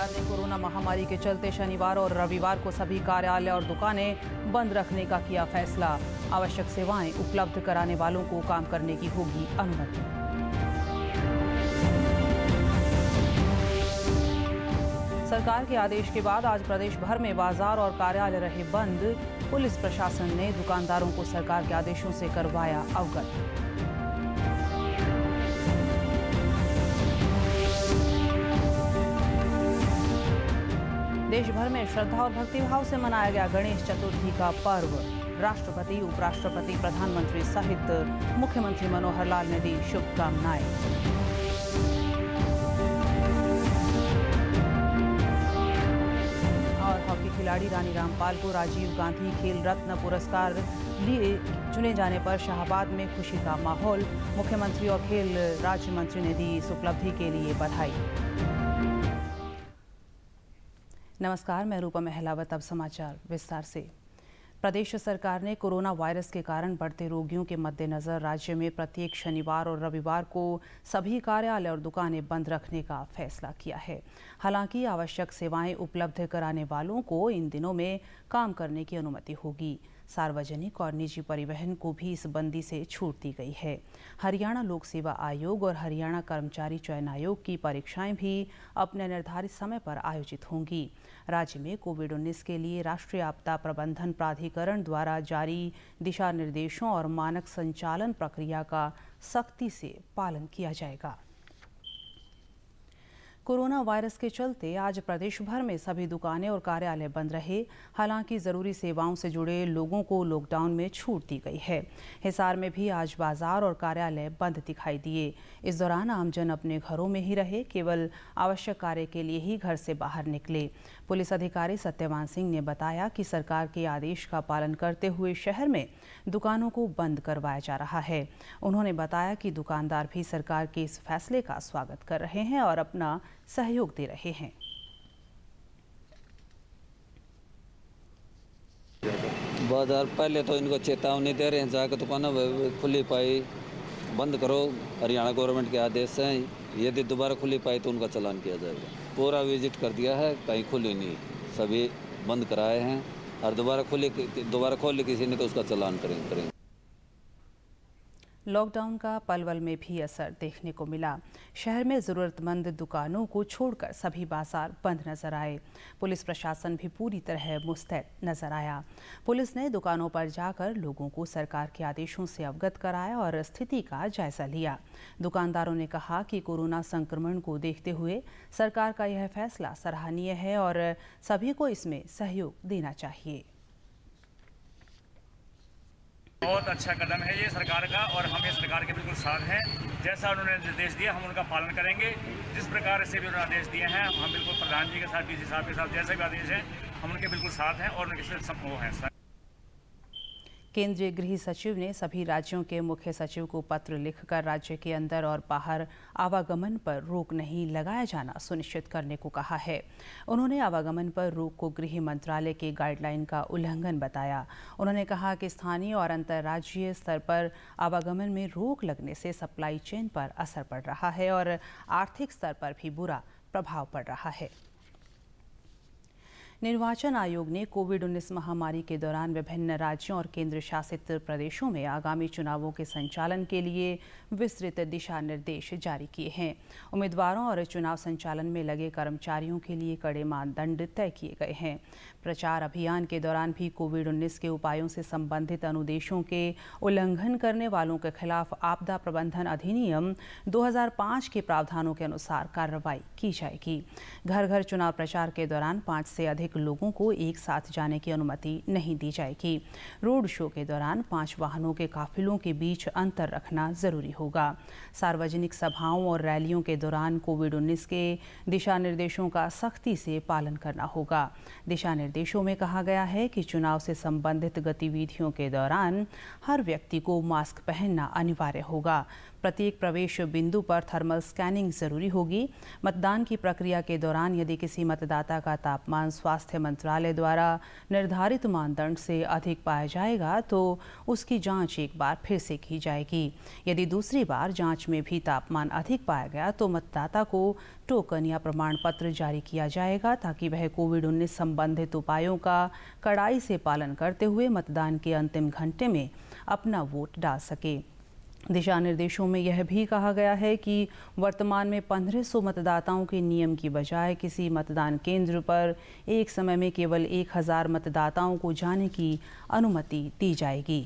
सरकार ने कोरोना महामारी के चलते शनिवार और रविवार को सभी कार्यालय और दुकानें बंद रखने का किया फैसला। आवश्यक सेवाएं उपलब्ध कराने वालों को काम करने की होगी अनुमति। सरकार के आदेश के बाद आज प्रदेश भर में बाजार और कार्यालय रहे बंद। पुलिस प्रशासन ने दुकानदारों को सरकार के आदेशों से करवाया अवगत। देश भर में श्रद्धा और भक्तिभाव से मनाया गया गणेश चतुर्थी का पर्व। राष्ट्रपति, उपराष्ट्रपति, प्रधानमंत्री सहित मुख्यमंत्री मनोहर लाल ने दी शुभकामनाएं। और हॉकी खिलाड़ी रानी रामपाल को राजीव गांधी खेल रत्न पुरस्कार लिए चुने जाने पर शाहबाद में खुशी का माहौल। मुख्यमंत्री और खेल राज्य मंत्री ने दी इस उपलब्धि के लिए बधाई। नमस्कार, मैं रूपा महलावत। अब समाचार विस्तार से। प्रदेश सरकार ने कोरोना वायरस के कारण बढ़ते रोगियों के मद्देनजर राज्य में प्रत्येक शनिवार और रविवार को सभी कार्यालय और दुकानें बंद रखने का फैसला किया है। हालांकि आवश्यक सेवाएं उपलब्ध कराने वालों को इन दिनों में काम करने की अनुमति होगी। सार्वजनिक और निजी परिवहन को भी इस बंदी से छूट दी गई है। हरियाणा लोक सेवा आयोग और हरियाणा कर्मचारी चयन आयोग की परीक्षाएं भी अपने निर्धारित समय पर आयोजित होंगी। राज्य में कोविड-19 के लिए राष्ट्रीय आपदा प्रबंधन प्राधिकरण द्वारा जारी दिशा निर्देशों और मानक संचालन प्रक्रिया का सख्ती से पालन किया जाएगा। कोरोना वायरस के चलते आज प्रदेश भर में सभी दुकानें और कार्यालय बंद रहे। हालांकि जरूरी सेवाओं से जुड़े लोगों को लॉकडाउन में छूट दी गई है। हिसार में भी आज बाजार और कार्यालय बंद दिखाई दिए। इस दौरान आमजन अपने घरों में ही रहे, केवल आवश्यक कार्य के लिए ही घर से बाहर निकले। पुलिस अधिकारी सत्यवान सिंह ने बताया कि सरकार के आदेश का पालन करते हुए शहर में दुकानों को बंद करवाया जा रहा है। उन्होंने बताया कि दुकानदार भी सरकार के इस फैसले का स्वागत कर रहे हैं और अपना सहयोग दे रहे हैं। बाजार पहले तो इनको चेतावनी दे रहे हैं, जाकर दुकानें खुली पाई बंद करो, हरियाणा गवर्नमेंट के आदेश हैं। यदि दोबारा खुली पाई तो उनका चालान किया जाएगा। पूरा विजिट कर दिया है, कहीं खुली नहीं, सभी बंद कराए हैं। और दोबारा खोले किसी ने तो उसका चालान करेंगे। लॉकडाउन का पलवल में भी असर देखने को मिला। शहर में जरूरतमंद दुकानों को छोड़कर सभी बाजार बंद नजर आए। पुलिस प्रशासन भी पूरी तरह मुस्तैद नजर आया। पुलिस ने दुकानों पर जाकर लोगों को सरकार के आदेशों से अवगत कराया और स्थिति का जायजा लिया। दुकानदारों ने कहा कि कोरोना संक्रमण को देखते हुए सरकार का यह फैसला सराहनीय है और सभी को इसमें सहयोग देना चाहिए। बहुत अच्छा कदम है ये सरकार का और हम इस सरकार के बिल्कुल साथ हैं। जैसा उन्होंने निर्देश दिया हम उनका पालन करेंगे। जिस प्रकार से भी उन्होंने आदेश दिए हैं हम बिल्कुल प्रधान जी के साथ, डीसी साहब के साथ जैसे भी आदेश हैं हम उनके बिल्कुल साथ हैं और उनके साथ सब वो हैं। केंद्रीय गृह सचिव ने सभी राज्यों के मुख्य सचिव को पत्र लिखकर राज्य के अंदर और बाहर आवागमन पर रोक नहीं लगाया जाना सुनिश्चित करने को कहा है। उन्होंने आवागमन पर रोक को गृह मंत्रालय के गाइडलाइन का उल्लंघन बताया। उन्होंने कहा कि स्थानीय और अंतर्राज्यीय स्तर पर आवागमन में रोक लगने से सप्लाई चेन पर असर पड़ रहा है और आर्थिक स्तर पर भी बुरा प्रभाव पड़ रहा है। निर्वाचन आयोग ने कोविड-19 महामारी के दौरान विभिन्न राज्यों और केंद्र शासित प्रदेशों में आगामी चुनावों के संचालन के लिए विस्तृत दिशा निर्देश जारी किए हैं। उम्मीदवारों और चुनाव संचालन में लगे कर्मचारियों के लिए कड़े मानदंड तय किए गए हैं। प्रचार अभियान के दौरान भी कोविड-19 के उपायों से संबंधित अनुदेशों के उल्लंघन करने वालों के खिलाफ आपदा प्रबंधन अधिनियम 2005 के प्रावधानों के अनुसार कार्रवाई की जाएगी। घर घर चुनाव प्रचार के दौरान 5 से अधिक लोगों को एक साथ जाने की अनुमति नहीं दी जाएगी। रोड शो के दौरान 5 वाहनों के काफिलों के बीच अंतर रखना जरूरी होगा। सार्वजनिक सभाओं और रैलियों के दौरान कोविड-19 के दिशा निर्देशों का सख्ती से पालन करना होगा। दिशा निर्देशों में कहा गया है कि चुनाव से संबंधित गतिविधियों के दौरान हर व्यक्ति को मास्क पहनना अनिवार्य होगा। प्रत्येक प्रवेश बिंदु पर थर्मल स्कैनिंग जरूरी होगी। मतदान की प्रक्रिया के दौरान यदि किसी मतदाता का तापमान स्वास्थ्य मंत्रालय द्वारा निर्धारित मानदंड से अधिक पाया जाएगा तो उसकी जांच एक बार फिर से की जाएगी। यदि दूसरी बार जांच में भी तापमान अधिक पाया गया तो मतदाता को टोकन या प्रमाण पत्र जारी किया जाएगा ताकि वह कोविड-19 संबंधित उपायों का कड़ाई से पालन करते हुए मतदान के अंतिम घंटे में अपना वोट डाल सके। दिशा निर्देशों में यह भी कहा गया है कि वर्तमान में 1500 मतदाताओं के नियम की बजाय किसी मतदान केंद्र पर एक समय में केवल 1000 मतदाताओं को जाने की अनुमति दी जाएगी।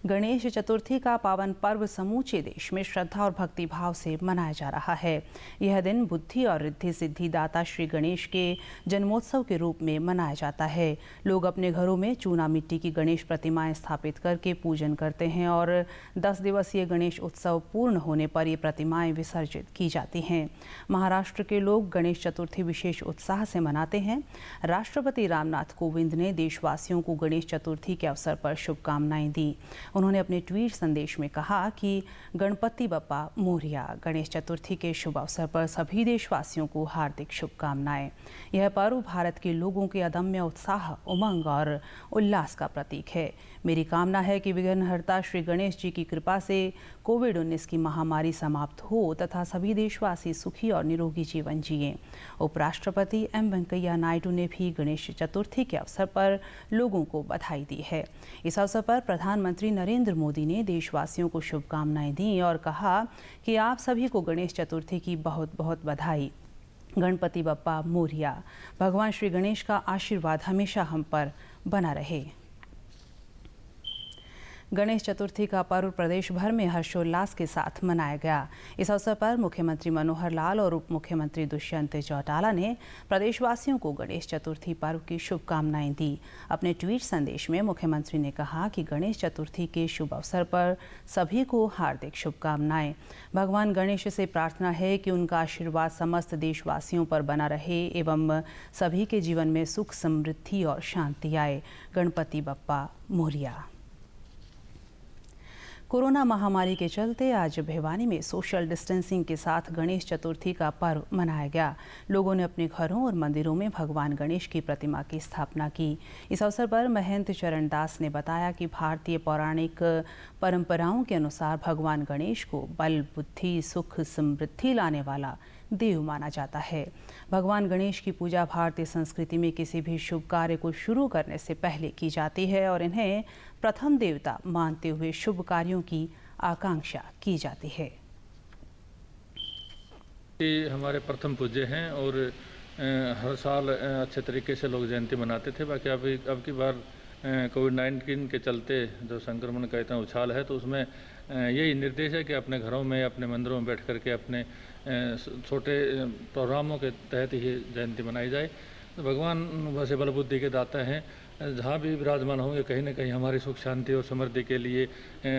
गणेश चतुर्थी का पावन पर्व समूचे देश में श्रद्धा और भक्ति भाव से मनाया जा रहा है। यह दिन बुद्धि और रिद्धि सिद्धि दाता श्री गणेश के जन्मोत्सव के रूप में मनाया जाता है। लोग अपने घरों में चूना मिट्टी की गणेश प्रतिमाएं स्थापित करके पूजन करते हैं और 10 दिवसीय गणेश उत्सव पूर्ण होने पर ये प्रतिमाएं विसर्जित की जाती हैं। महाराष्ट्र के लोग गणेश चतुर्थी विशेष उत्साह से मनाते हैं। राष्ट्रपति रामनाथ कोविंद ने देशवासियों को गणेश चतुर्थी के अवसर पर शुभकामनाएं दी। उन्होंने अपने ट्वीट संदेश में कहा कि गणपति बप्पा मोरया। गणेश चतुर्थी के शुभ अवसर पर सभी देशवासियों को हार्दिक शुभकामनाएं। यह पर्व भारत के लोगों के अदम्य उत्साह, उमंग और उल्लास का प्रतीक है। मेरी कामना है कि विघ्नहर्ता श्री गणेश जी की कृपा से कोविड-19 की महामारी समाप्त हो तथा सभी देशवासी सुखी और निरोगी जीवन जिएं। उपराष्ट्रपति एम वेंकैया नायडू ने भी गणेश चतुर्थी के अवसर पर लोगों को बधाई दी है। इस अवसर पर प्रधानमंत्री नरेंद्र मोदी ने देशवासियों को शुभकामनाएं दी और कहा कि आप सभी को गणेश चतुर्थी की बहुत बहुत बधाई। गणपति बप्पा मोरया। भगवान श्री गणेश का आशीर्वाद हमेशा हम पर बना रहे। गणेश चतुर्थी का पर्व प्रदेश भर में हर्षोल्लास के साथ मनाया गया। इस अवसर पर मुख्यमंत्री मनोहर लाल और उप मुख्यमंत्री दुष्यंत चौटाला ने प्रदेशवासियों को गणेश चतुर्थी पर्व की शुभकामनाएं दी। अपने ट्वीट संदेश में मुख्यमंत्री ने कहा कि गणेश चतुर्थी के शुभ अवसर पर सभी को हार्दिक शुभकामनाएं। भगवान गणेश से प्रार्थना है कि उनका आशीर्वाद समस्त देशवासियों पर बना रहे एवं सभी के जीवन में सुख, समृद्धि और शांति आए। गणपति बप्पा मोरया। कोरोना महामारी के चलते आज भिवानी में सोशल डिस्टेंसिंग के साथ गणेश चतुर्थी का पर्व मनाया गया। लोगों ने अपने घरों और मंदिरों में भगवान गणेश की प्रतिमा की स्थापना की। इस अवसर पर महंत चरण दास ने बताया कि भारतीय पौराणिक परंपराओं के अनुसार भगवान गणेश को बल, बुद्धि, सुख, समृद्धि लाने वाला देव माना जाता है। भगवान गणेश की पूजा भारतीय संस्कृति में किसी भी शुभ कार्य को शुरू करने से पहले की जाती है और इन्हें प्रथम देवता मानते हुए शुभ कार्यों की आकांक्षा की जाती है। ये हमारे प्रथम पूज्य हैं और हर साल अच्छे तरीके से लोग जयंती मनाते थे। बाकी अब की बार कोविड-19 के चलते जो संक्रमण का इतना उछाल है तो उसमें यही निर्देश है कि अपने घरों में, अपने मंदिरों में बैठ करके अपने छोटे प्रोग्रामों के तहत ही जयंती मनाई जाए। तो भगवान वैसे बल बुद्धि के दाता हैं, जहाँ भी विराजमान होंगे कहीं ना कहीं हमारी सुख, शांति और समृद्धि के लिए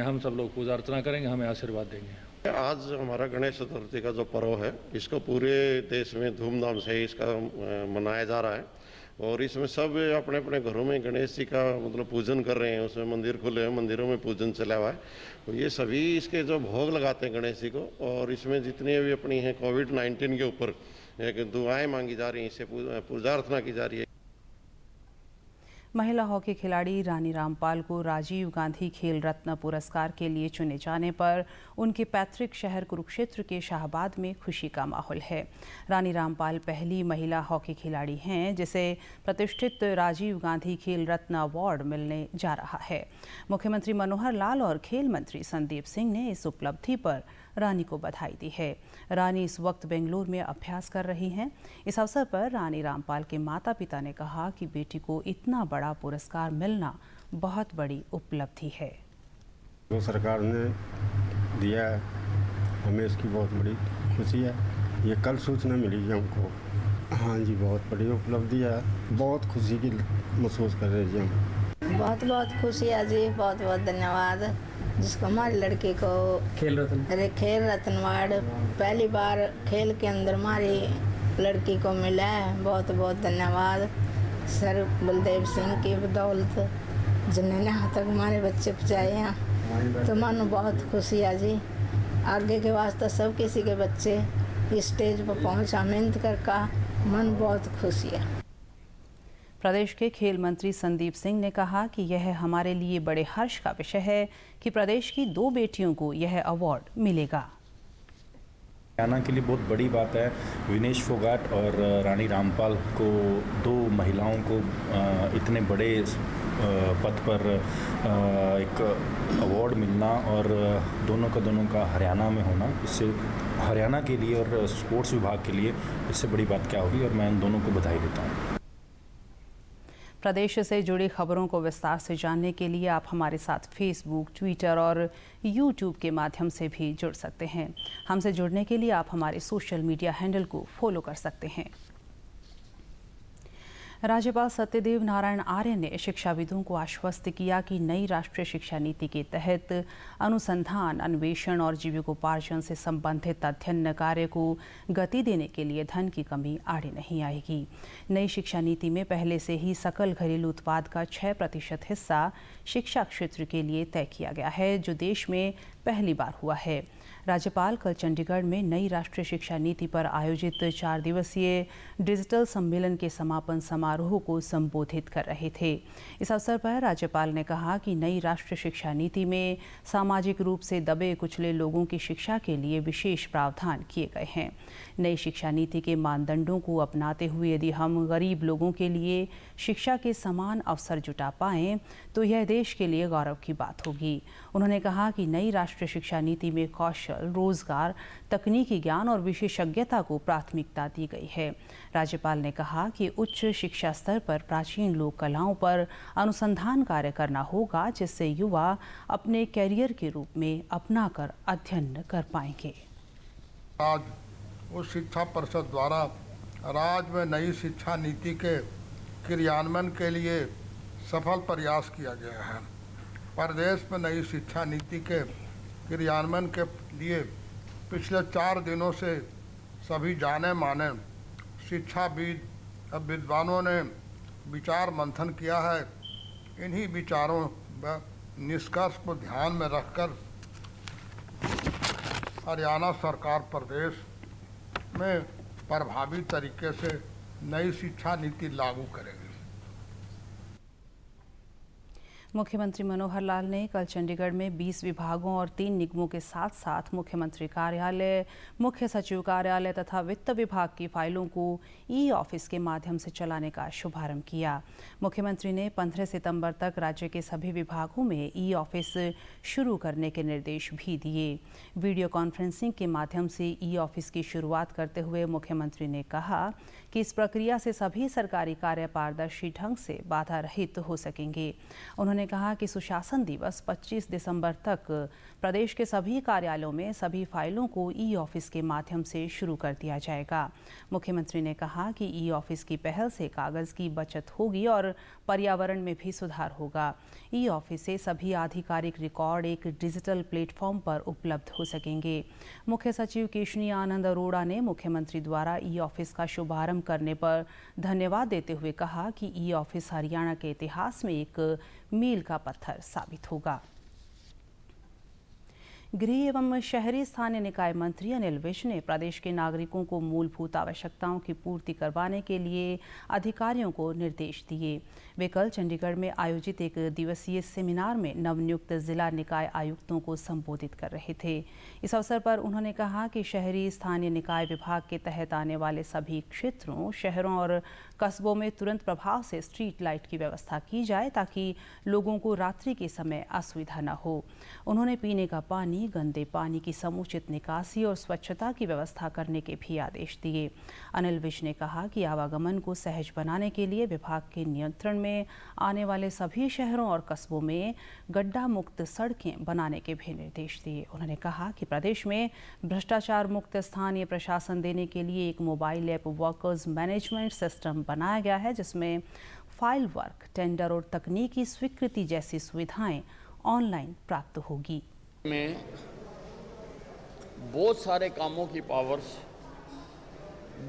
हम सब लोग पूजा अर्चना करेंगे, हमें आशीर्वाद देंगे। आज हमारा गणेश चतुर्थी का जो पर्व है इसको पूरे देश में धूमधाम से इसका मनाया जा रहा है और इसमें सब अपने अपने घरों में गणेश जी का मतलब पूजन कर रहे हैं। उसमें मंदिर खुले हैं, मंदिरों में पूजन चला हुआ है। तो ये सभी इसके जो भोग लगाते हैं गणेश जी को और इसमें जितनी भी अपनी हैं कोविड-19 के ऊपर दुआएं मांगी जा रही हैं, इससे पूजा अर्चना की जा रही है। महिला हॉकी खिलाड़ी रानी रामपाल को राजीव गांधी खेल रत्न पुरस्कार के लिए चुने जाने पर उनके पैतृक शहर कुरुक्षेत्र के शाहबाद में खुशी का माहौल है। रानी रामपाल पहली महिला हॉकी खिलाड़ी हैं जिसे प्रतिष्ठित राजीव गांधी खेल रत्न अवार्ड मिलने जा रहा है। मुख्यमंत्री मनोहर लाल और खेल मंत्री संदीप सिंह ने इस उपलब्धि पर रानी को बधाई दी है। रानी इस वक्त बेंगलुरु में अभ्यास कर रही हैं। इस अवसर पर रानी रामपाल के माता पिता ने कहा कि बेटी को इतना बड़ा पुरस्कार मिलना बहुत बड़ी उपलब्धि है। जो सरकार ने दिया है हमें इसकी बहुत बड़ी खुशी है। ये कल सूचना मिली है हमको। हाँ जी, बहुत बड़ी उपलब्धि है, बहुत खुशी की महसूस कर रहे हैं हम। बहुत बहुत खुशी है जी, बहुत बहुत धन्यवाद जिसको हमारे लड़के को खेल रत्न अवार्ड पहली बार खेल के अंदर हमारी लड़की को मिला है। बहुत बहुत धन्यवाद सर बलदेव सिंह की बदौलत जिन्होंने यहाँ तक हमारे बच्चे पहुँचाए हैं। तो मन बहुत खुशी है जी। आगे के वास्ते सब किसी के बच्चे स्टेज पर पहुंचा मेहनत करके मन बहुत खुशी है। प्रदेश के खेल मंत्री संदीप सिंह ने कहा कि यह हमारे लिए बड़े हर्ष का विषय है कि प्रदेश की 2 बेटियों को यह अवार्ड मिलेगा। हरियाणा के लिए बहुत बड़ी बात है। विनेश फोगाट और रानी रामपाल को 2 महिलाओं को इतने बड़े पद पर एक अवार्ड मिलना और दोनों का हरियाणा में होना, इससे हरियाणा के लिए और स्पोर्ट्स विभाग के लिए इससे बड़ी बात क्या होगी, और मैं उन दोनों को बधाई देता हूँ। प्रदेश से जुड़ी खबरों को विस्तार से जानने के लिए आप हमारे साथ फेसबुक, ट्विटर और यूट्यूब के माध्यम से भी जुड़ सकते हैं। हमसे जुड़ने के लिए आप हमारे सोशल मीडिया हैंडल को फॉलो कर सकते हैं। राज्यपाल सत्यदेव नारायण आर्य ने शिक्षाविदों को आश्वस्त किया कि नई राष्ट्रीय शिक्षा नीति के तहत अनुसंधान, अन्वेषण और जीविकोपार्जन से संबंधित अध्ययन कार्य को गति देने के लिए धन की कमी आड़े नहीं आएगी। नई शिक्षा नीति में पहले से ही सकल घरेलू उत्पाद का 6% हिस्सा शिक्षा क्षेत्र के लिए तय किया गया है, जो देश में पहली बार हुआ है। राज्यपाल कल चंडीगढ़ में नई राष्ट्रीय शिक्षा नीति पर आयोजित 4 दिवसीय डिजिटल सम्मेलन के समापन समारोह को संबोधित कर रहे थे। इस अवसर पर राज्यपाल ने कहा कि नई राष्ट्रीय शिक्षा नीति में सामाजिक रूप से दबे कुचले लोगों की शिक्षा के लिए विशेष प्रावधान किए गए हैं। नई शिक्षा नीति के मानदंडों को अपनाते हुए यदि हम गरीब लोगों के लिए शिक्षा के समान अवसर जुटा पाएं तो यह देश के लिए गौरव की बात होगी। उन्होंने कहा कि नई राष्ट्रीय शिक्षा नीति में कौशल, रोजगार, तकनीकी ज्ञान और विशेषज्ञता को प्राथमिकता दी गई है। राज्यपाल ने कहा कि उच्च शिक्षा स्तर पर प्राचीन लोक कलाओं पर अनुसंधान कार्य करना होगा, जिससे युवा अपने कैरियर के रूप में अपनाकर अध्ययन कर पाएंगे। आज उच्च शिक्षा परिषद द्वारा राज्य में नई शिक्षा नीति के क्रियान्वयन के लिए सफल प्रयास किया गया है। प्रदेश में नई शिक्षा नीति के क्रियान्वयन के लिए पिछले 4 दिनों से सभी जाने माने शिक्षाविद और विद्वानों ने विचार मंथन किया है। इन्हीं विचारों व निष्कर्ष को ध्यान में रखकर हरियाणा सरकार प्रदेश में प्रभावी तरीके से नई शिक्षा नीति लागू करेगी। मुख्यमंत्री मनोहर लाल ने कल चंडीगढ़ में 20 विभागों और 3 निगमों के साथ साथ मुख्यमंत्री कार्यालय, मुख्य सचिव कार्यालय तथा वित्त विभाग की फाइलों को ई-ऑफिस के माध्यम से चलाने का शुभारंभ किया। मुख्यमंत्री ने 15 सितंबर तक राज्य के सभी विभागों में ई-ऑफिस शुरू करने के निर्देश भी दिए। वीडियो कॉन्फ्रेंसिंग के माध्यम से ई-ऑफिस की शुरुआत करते हुए मुख्यमंत्री ने कहा कि इस प्रक्रिया से सभी सरकारी कार्य पारदर्शी ढंग से बाधा रहित हो सकेंगे। उन्होंने कहा कि सुशासन दिवस 25 दिसंबर तक प्रदेश के सभी कार्यालयों में सभी फाइलों को ई-ऑफिस के माध्यम से शुरू कर दिया जाएगा। मुख्यमंत्री ने कहा कि ई-ऑफिस की पहल से कागज की बचत होगी और पर्यावरण में भी सुधार होगा। ई-ऑफिस से सभी आधिकारिक रिकॉर्ड एक डिजिटल प्लेटफॉर्म पर उपलब्ध हो सकेंगे। मुख्य सचिव केशनी आनंद अरोड़ा ने मुख्यमंत्री द्वारा ई-ऑफिस का शुभारंभ करने पर धन्यवाद देते हुए कहा कि ई-ऑफिस हरियाणा के इतिहास में एक मील का पत्थर साबित होगा। गृह एवं शहरी स्थानीय निकाय मंत्री अनिल विज ने प्रदेश के नागरिकों को मूलभूत आवश्यकताओं की पूर्ति करवाने के लिए अधिकारियों को निर्देश दिए। वे कल चंडीगढ़ में आयोजित एक दिवसीय सेमिनार में नवनियुक्त जिला निकाय आयुक्तों को संबोधित कर रहे थे। इस अवसर पर उन्होंने कहा कि शहरी स्थानीय निकाय विभाग के तहत आने वाले सभी क्षेत्रों, शहरों और कस्बों में तुरंत प्रभाव से स्ट्रीट लाइट की व्यवस्था की जाए ताकि लोगों को रात्रि के समय असुविधा न हो। उन्होंने पीने का पानी, गंदे पानी की समुचित निकासी और स्वच्छता की व्यवस्था करने के भी आदेश दिए। अनिल विज ने कहा कि आवागमन को सहज बनाने के लिए विभाग के नियंत्रण में आने वाले सभी शहरों और कस्बों में गड्ढा मुक्त सड़कें बनाने के भी निर्देश दिए। उन्होंने कहा कि प्रदेश में भ्रष्टाचार मुक्त स्थानीय प्रशासन देने के लिए एक mobile app workers management system बनाया गया है, जिसमें फाइल वर्क, टेंडर और तकनीकी स्वीकृति जैसी सुविधाएं ऑनलाइन प्राप्त होगी। में बहुत सारे कामों की पावर्स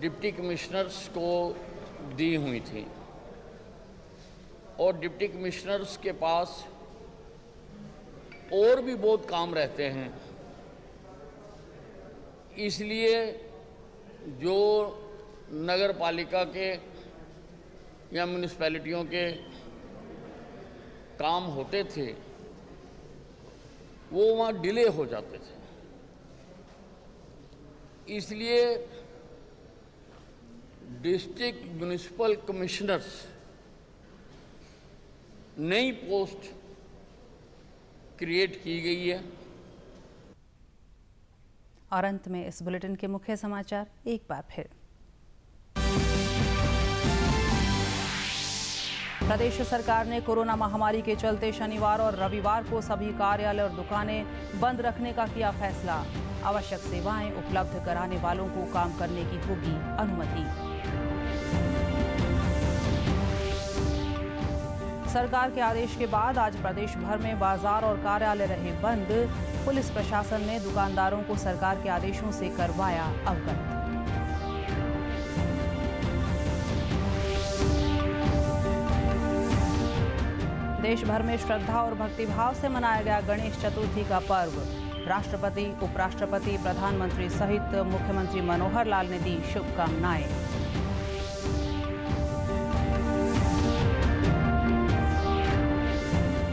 डिप्टी कमिश्नर्स को दी हुई थी और डिप्टी कमिश्नर्स के पास और भी बहुत काम रहते हैं। इसलिए जो नगर पालिका के या म्यूनिसिपैलिटियों के काम होते थे वो वहाँ डिले हो जाते थे। इसलिए डिस्ट्रिक्ट म्यूनिसिपल कमिश्नर्स नई पोस्ट क्रिएट की गई है। और अंत में इस बुलेटिन के मुख्य समाचार एक बार फिर। प्रदेश सरकार ने कोरोना महामारी के चलते शनिवार और रविवार को सभी कार्यालय और दुकानें बंद रखने का किया फैसला। आवश्यक सेवाएं उपलब्ध कराने वालों को काम करने की होगी अनुमति। सरकार के आदेश के बाद आज प्रदेश भर में बाजार और कार्यालय रहे बंद। पुलिस प्रशासन ने दुकानदारों को सरकार के आदेशों से करवाया अवगत। देश भर में श्रद्धा और भक्तिभाव से मनाया गया गणेश चतुर्थी का पर्व। राष्ट्रपति, उपराष्ट्रपति, प्रधानमंत्री सहित मुख्यमंत्री मनोहर लाल ने दी शुभकामनाएं।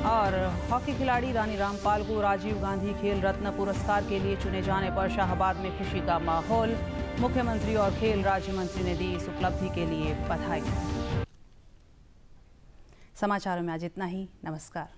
और हॉकी खिलाड़ी रानी रामपाल को राजीव गांधी खेल रत्न पुरस्कार के लिए चुने जाने पर शाहबाद में खुशी का माहौल। मुख्यमंत्री और खेल राज्य मंत्री ने दी इस उपलब्धि के लिए बधाई। समाचारों में आज इतना ही। नमस्कार।